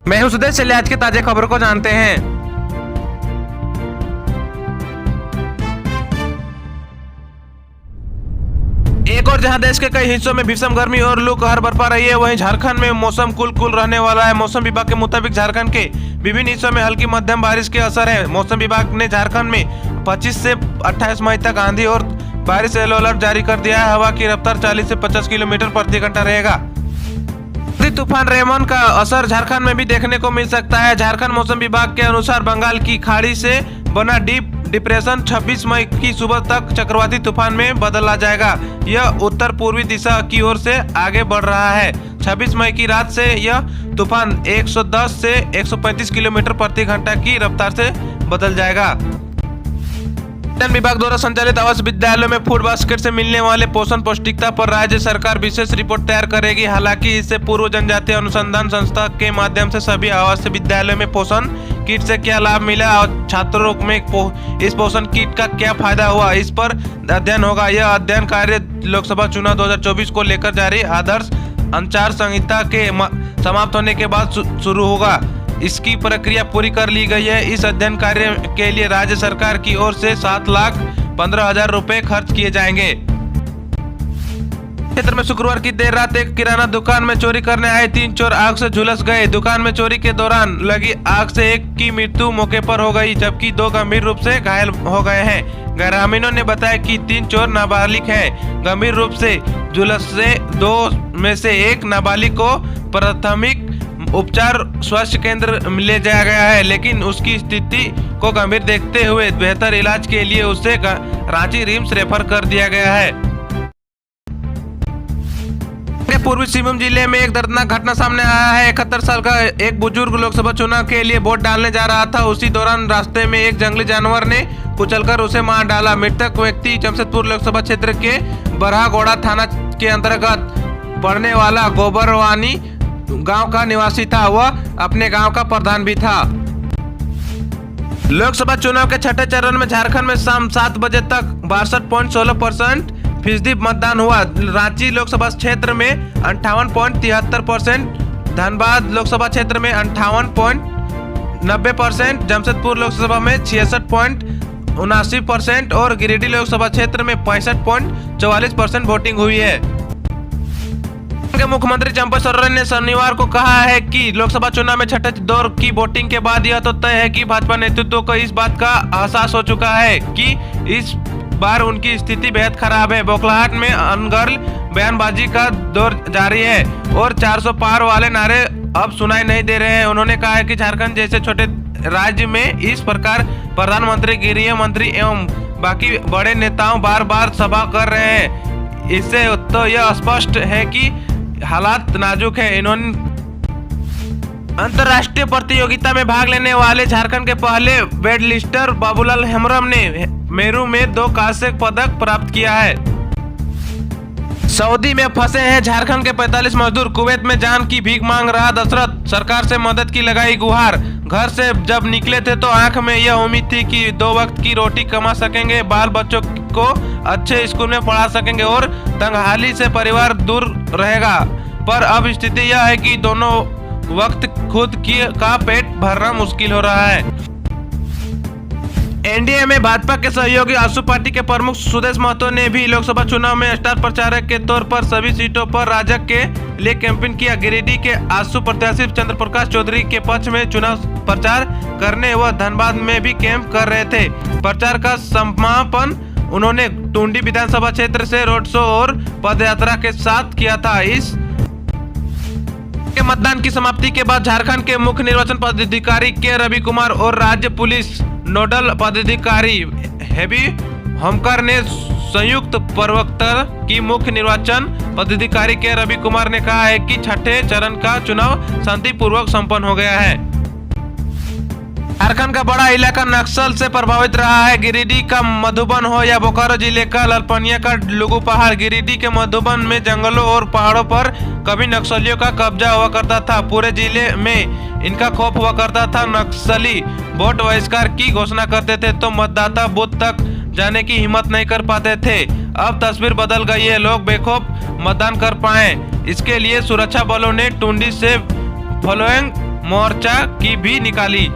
मैं हूं सुदेश। चलिए आज की ताजा खबर को जानते हैं। एक और जहां देश के कई हिस्सों में भीषण गर्मी और लू कहर बरपा रही है, वहीं झारखंड में मौसम कुल रहने वाला है। मौसम विभाग के मुताबिक झारखंड के विभिन्न हिस्सों में हल्की मध्यम बारिश के असर है। मौसम विभाग ने झारखंड में 25 से 28 मई तक आंधी और बारिश येलो अलर्ट जारी कर दिया है। हवा की रफ्तार 40 से 50 किलोमीटर प्रति घंटा रहेगा। तूफान रेमन का असर झारखंड में भी देखने को मिल सकता है। झारखंड मौसम विभाग के अनुसार बंगाल की खाड़ी से बना डीप डिप्रेशन 26 मई की सुबह तक चक्रवाती तूफान में बदल जाएगा। यह उत्तर पूर्वी दिशा की ओर से आगे बढ़ रहा है। 26 मई की रात से यह तूफान 110 से 135 किलोमीटर प्रति घंटा की रफ्तार से बदल जाएगा। विभाग द्वारा संचालित आवास विद्यालयों में फूड बास्केट से मिलने वाले पोषण पौष्टिकता पर राज्य सरकार विशेष रिपोर्ट तैयार करेगी। हालांकि इससे पूर्व जनजातीय अनुसंधान संस्था के माध्यम से सभी आवासीय विद्यालयों में पोषण किट से क्या लाभ मिला और छात्रों में इस पोषण किट का क्या फायदा हुआ, इस पर अध्ययन होगा। यह अध्ययन कार्य लोकसभा चुनाव 2024 को लेकर जारी आदर्श आचार संहिता के समाप्त होने के बाद शुरू होगा। इसकी प्रक्रिया पूरी कर ली गई है। इस अध्ययन कार्य के लिए राज्य सरकार की ओर से 7,15,000 रुपए खर्च किए जाएंगे। क्षेत्र में शुक्रवार की देर रात एक किराना दुकान में चोरी करने आए 3 चोर आग से झुलस गए। दुकान में चोरी के दौरान लगी आग से एक की मृत्यु मौके पर हो गई, जबकि 2 गंभीर रूप से घायल हो गए हैं। ग्रामीणों ने बताया कि 3 चोर नाबालिग हैं। गंभीर रूप से झुलसे 2 में से एक नाबालिग को प्राथमिक उपचार स्वास्थ्य केंद्र ले जाया गया है, लेकिन उसकी स्थिति को गंभीर देखते हुए बेहतर इलाज के लिए उसे रांची रिम्स रेफर कर दिया गया है। पूर्वी सिंहभूम जिले में एक दर्दनाक घटना सामने आया है। 71 साल का एक बुजुर्ग लोकसभा चुनाव के लिए वोट डालने जा रहा था। उसी दौरान रास्ते में एक जंगली जानवर ने कुचलकर उसे मार डाला। मृतक व्यक्ति जमशेदपुर लोकसभा क्षेत्र के बरहागोड़ा थाना के अंतर्गत पड़ने वाला गोबरवानी गांव का निवासी था। वह अपने गांव का प्रधान भी था। लोकसभा चुनाव के छठे चरण में झारखंड में शाम 7 बजे तक 62.16% मतदान हुआ। रांची लोकसभा क्षेत्र में 58.73%, धनबाद लोकसभा क्षेत्र में 58.90%, जमशेदपुर लोकसभा में 66.79% और गिरिडीह लोकसभा क्षेत्र में 65.44% वोटिंग हुई है। मुख्यमंत्री चंपा सोरेन ने शनिवार को कहा है कि लोकसभा चुनाव में छठे दौर की वोटिंग के बाद यह तो तय है कि भाजपा नेतृत्व को इस बात का एहसास हो चुका है कि इस बार उनकी स्थिति बेहद खराब है। बौखलाहट में अनर्गल बयानबाजी का दौर जारी है और 400 पार वाले नारे अब सुनाई नहीं दे रहे हैं। उन्होंने कहा है कि झारखंड जैसे छोटे राज्य में इस प्रकार प्रधानमंत्री, गृह मंत्री एवं बाकी बड़े नेताओं बार बार सभा कर रहे हैं। इससे तो यह स्पष्ट है कि हालात नाजुक है। इन्होंने अंतर्राष्ट्रीय प्रतियोगिता में भाग लेने वाले झारखंड के पहले वेटलिफ्टर बाबूलाल हेम्ब्रम ने मेरू में 2 कांस्य पदक प्राप्त किया है। सऊदी में फंसे हैं झारखंड के 45 मजदूर। कुवैत में जान की भीख मांग रहा दशरथ, सरकार से मदद की लगाई गुहार। घर से जब निकले थे तो आंख में यह उम्मीद थी कि 2 वक्त की रोटी कमा सकेंगे, बाल बच्चों को अच्छे स्कूल में पढ़ा सकेंगे और तंगहाली से परिवार दूर रहेगा। पर अब स्थिति यह है कि दोनों वक्त खुद का पेट भरना मुश्किल हो रहा है। एनडीए में भाजपा के सहयोगी आजसू पार्टी के प्रमुख सुदेश महतो ने भी लोकसभा चुनाव में स्टार प्रचारक के तौर पर सभी सीटों पर राजग के लिए कैंपेन किया। गिरिडीह के आजसू प्रत्याशी चंद्र प्रकाश चौधरी के पक्ष में चुनाव प्रचार करने व धनबाद में भी कैंप कर रहे थे। प्रचार का समापन उन्होंने टुंडी विधानसभा क्षेत्र से रोड शो और पदयात्रा के साथ किया था। इस के मतदान की समाप्ति के बाद झारखंड के मुख्य निर्वाचन पदाधिकारी के रवि कुमार और राज्य पुलिस नोडल पदाधिकारी हेबी होमकर ने संयुक्त प्रवक्ता की मुख्य निर्वाचन पदाधिकारी के रवि कुमार ने कहा है कि छठे चरण का चुनाव शांतिपूर्वक संपन्न हो गया है। झारखंड का बड़ा इलाका नक्सल से प्रभावित रहा है। गिरिडीह का मधुबन हो या बोकारो जिले का ललपनिया का लुगु पहाड़, गिरिडीह के मधुबन में जंगलों और पहाड़ों पर कभी नक्सलियों का कब्जा हुआ करता था। पूरे जिले में इनका खौफ हुआ करता था। नक्सली वोट बहिष्कार की घोषणा करते थे तो मतदाता बूथ तक जाने की हिम्मत नहीं कर पाते थे। अब तस्वीर बदल गई है, लोग बेखौफ मतदान कर पाए। इसके लिए सुरक्षा बलों ने टुंडी से फ्लोएंग मोर्चा की भी निकाली।